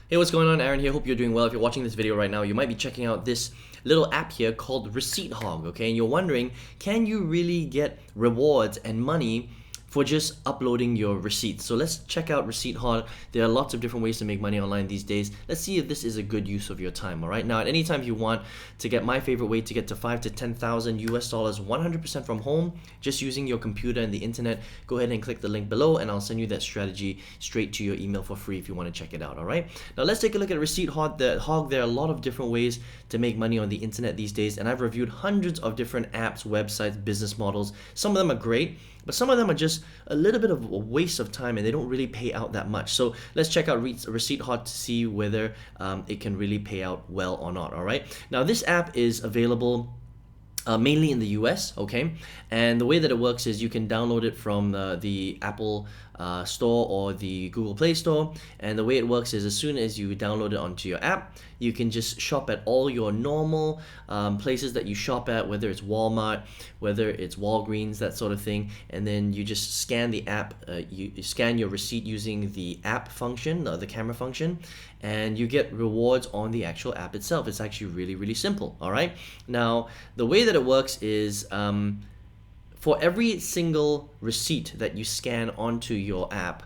Hey, what's going on? Aaron here. Hope you're doing well. If you're watching this video right now, you might be checking out this little app here called Receipt Hog, okay? And you're wondering, can you really get rewards and money for just uploading your receipts? So let's check out Receipt Hog. There are lots of different ways to make money online these days. Let's see if this is a good use of your time, all right? Now, at any time you want to get my favorite way to get to 5 to 10,000 US dollars 100% from home, just using your computer and the internet, go ahead and click the link below and I'll send you that strategy straight to your email for free if you want to check it out, all right? Now, let's take a look at Receipt Hog. There are a lot of different ways to make money on the internet these days, and I've reviewed hundreds of different apps, websites, business models. Some of them are great, but some of them are just a little bit of a waste of time and they don't really pay out that much. So let's check out Receipt Hog to see whether it can really pay out well or not, all right? Now, this app is available mainly in the US, okay? And the way that it works is you can download it from the Apple Store or the Google Play Store. And the way it works is as soon as you download it onto your app, you can just shop at all your normal places that you shop at, whether it's Walmart, whether it's Walgreens, that sort of thing. And then you just scan the app, you scan your receipt using the app function, the camera function, and you get rewards on the actual app itself. It's actually really, really simple, all right? Now, the way that it works is for every single receipt that you scan onto your app,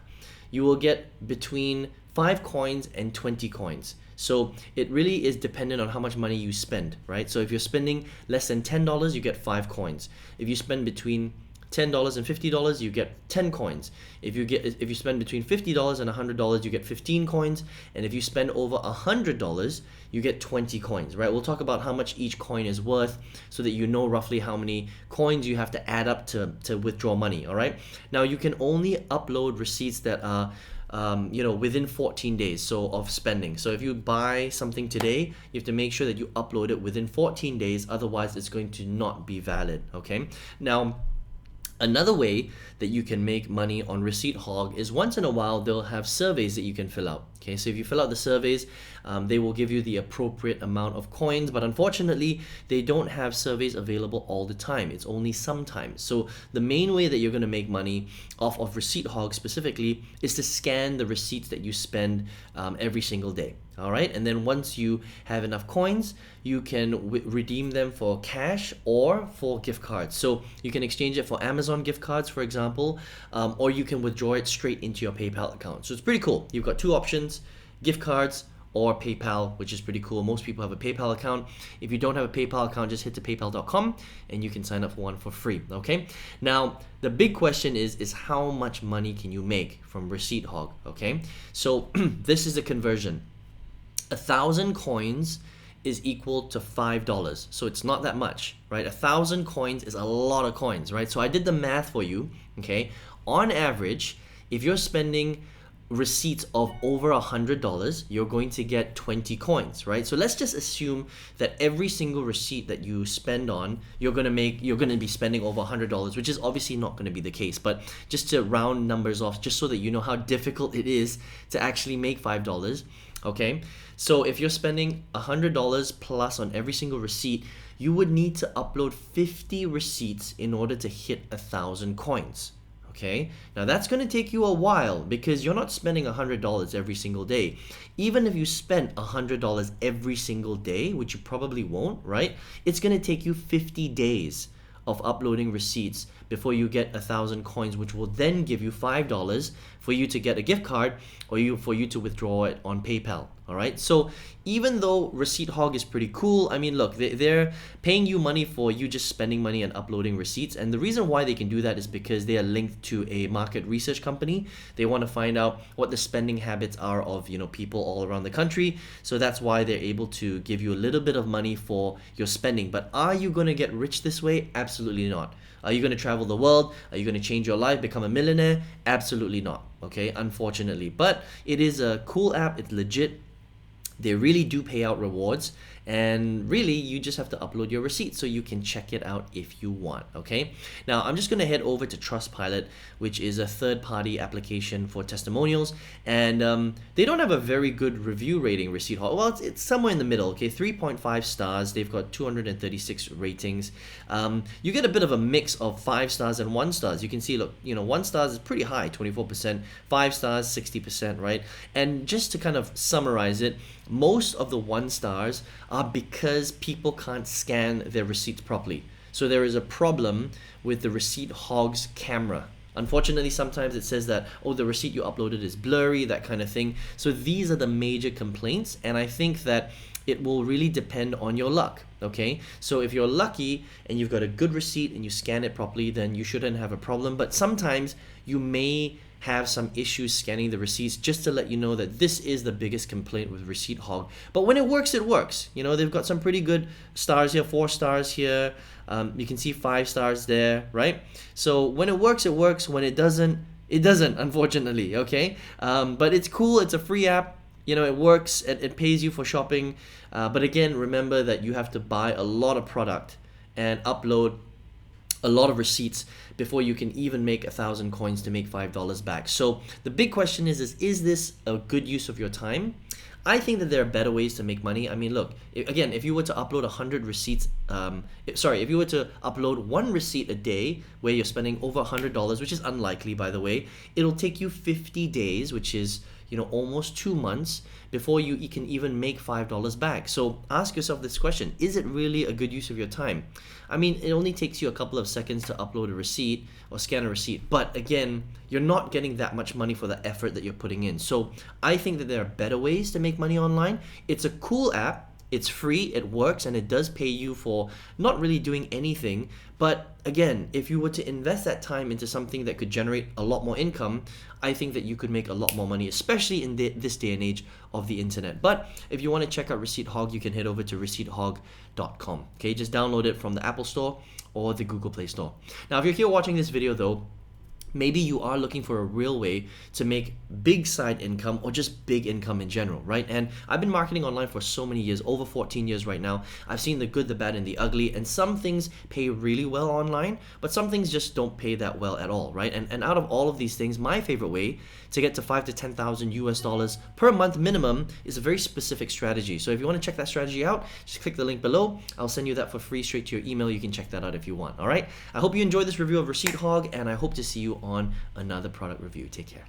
you will get between 5 coins and 20 coins. So it really is dependent on how much money you spend, right? So if you're spending less than $10, you get 5 coins. If you spend between $10 and $50, you get 10 coins. If you spend between $50 and $100, you get 15 coins. And if you spend over $100, you get 20 coins, right? We'll talk about how much each coin is worth so that you know roughly how many coins you have to add up to withdraw money, all right? Now, you can only upload receipts that are within 14 days of spending. So if you buy something today, you have to make sure that you upload it within 14 days, otherwise it's going to not be valid, okay? Now, another way that you can make money on Receipt Hog is once in a while they'll have surveys that you can fill out. Okay, so if you fill out the surveys, they will give you the appropriate amount of coins, but unfortunately, they don't have surveys available all the time. It's only sometimes. So the main way that you're going to make money off of Receipt Hog specifically is to scan the receipts that you spend every single day. All right, and then once you have enough coins, you can redeem them for cash or for gift cards. So you can exchange it for Amazon gift cards, for example, or you can withdraw it straight into your PayPal account. So it's pretty cool. You've got two options: gift cards or PayPal, which is pretty cool. Most people have a PayPal account. If you don't have a PayPal account, just head to paypal.com and you can sign up for one for free, okay? Now, the big question is how much money can you make from Receipt Hog, okay? So this is a conversion. 1,000 coins is equal to $5. So it's not that much, right? 1,000 coins is a lot of coins, right? So I did the math for you, okay? On average, if you're spending receipts of over $100, you're going to get 20 coins, right? So let's just assume that every single receipt that you spend on, you're going to be spending over $100, which is obviously not going to be the case. But just to round numbers off, just so that you know how difficult it is to actually make $5, okay? So if you're spending $100 plus on every single receipt, you would need to upload 50 receipts in order to hit 1,000 coins. Okay, now that's going to take you a while because you're not spending $100 every single day. Even if you spend $100 every single day, which you probably won't, right? It's going to take you 50 days of uploading receipts before you get 1,000 coins, which will then give you $5 for you to get a gift card or for you to withdraw it on PayPal. All right, so even though Receipt Hog is pretty cool, I mean, look, they're paying you money for you just spending money and uploading receipts. And the reason why they can do that is because they are linked to a market research company. They want to find out what the spending habits are of, people all around the country. So that's why they're able to give you a little bit of money for your spending. But are you going to get rich this way? Absolutely not. Are you going to travel the world? Are you going to change your life, become a millionaire? Absolutely not, okay, unfortunately. But it is a cool app. It's legit. They really do pay out rewards, and really you just have to upload your receipt so you can check it out if you want. Okay, now I'm just gonna head over to Trustpilot, which is a third-party application for testimonials, and they don't have a very good review rating, Receipt Hog. Well, it's somewhere in the middle. Okay, 3.5 stars. They've got 236 ratings. You get a bit of a mix of 5 stars and 1 stars. You can see, look, 1 stars is pretty high, 24%, 5 stars 60%, right? And just to kind of summarize it, most of the 1 stars are because people can't scan their receipts properly. So there is a problem with the Receipt Hog's camera. Unfortunately, sometimes it says that, oh, the receipt you uploaded is blurry, that kind of thing. So these are the major complaints, and I think that it will really depend on your luck. Okay, so if you're lucky and you've got a good receipt and you scan it properly, then you shouldn't have a problem. But sometimes you may have some issues scanning the receipts. Just to let you know that this is the biggest complaint with Receipt Hog. But when it works, it works. They've got some pretty good stars here, 4 stars here. You can see 5 stars there, right? So when it works, it works. When it doesn't, it doesn't, unfortunately. Okay, but it's cool. It's a free app. It works. It pays you for shopping. But again, remember that you have to buy a lot of product and upload a lot of receipts before you can even make 1,000 coins to make $5 back. So the big question is this a good use of your time? I think that there are better ways to make money. I mean, look, again, if you were to upload 100 receipts, if you were to upload 1 receipt a day where you're spending over $100, which is unlikely, by the way, it'll take you 50 days, which is almost 2 months before you can even make $5 back. So ask yourself this question: is it really a good use of your time? I mean, it only takes you a couple of seconds to upload a receipt or scan a receipt, but again, you're not getting that much money for the effort that you're putting in. So I think that there are better ways to make money online. It's a cool app. It's free, it works, and it does pay you for not really doing anything. But again, if you were to invest that time into something that could generate a lot more income, I think that you could make a lot more money, especially in this day and age of the internet. But if you want to check out Receipt Hog, you can head over to receipthog.com. Okay, just download it from the Apple Store or the Google Play Store. Now, if you're here watching this video though, maybe you are looking for a real way to make big side income or just big income in general, right? And I've been marketing online for so many years, over 14 years right now. I've seen the good, the bad, and the ugly, and some things pay really well online, but some things just don't pay that well at all, right? And out of all of these things, my favorite way to get to 5 to 10,000 US dollars per month minimum is a very specific strategy. So if you want to check that strategy out, just click the link below. I'll send you that for free straight to your email. You can check that out if you want, all right? I hope you enjoyed this review of Receipt Hog, and I hope to see you on another product review. Take care.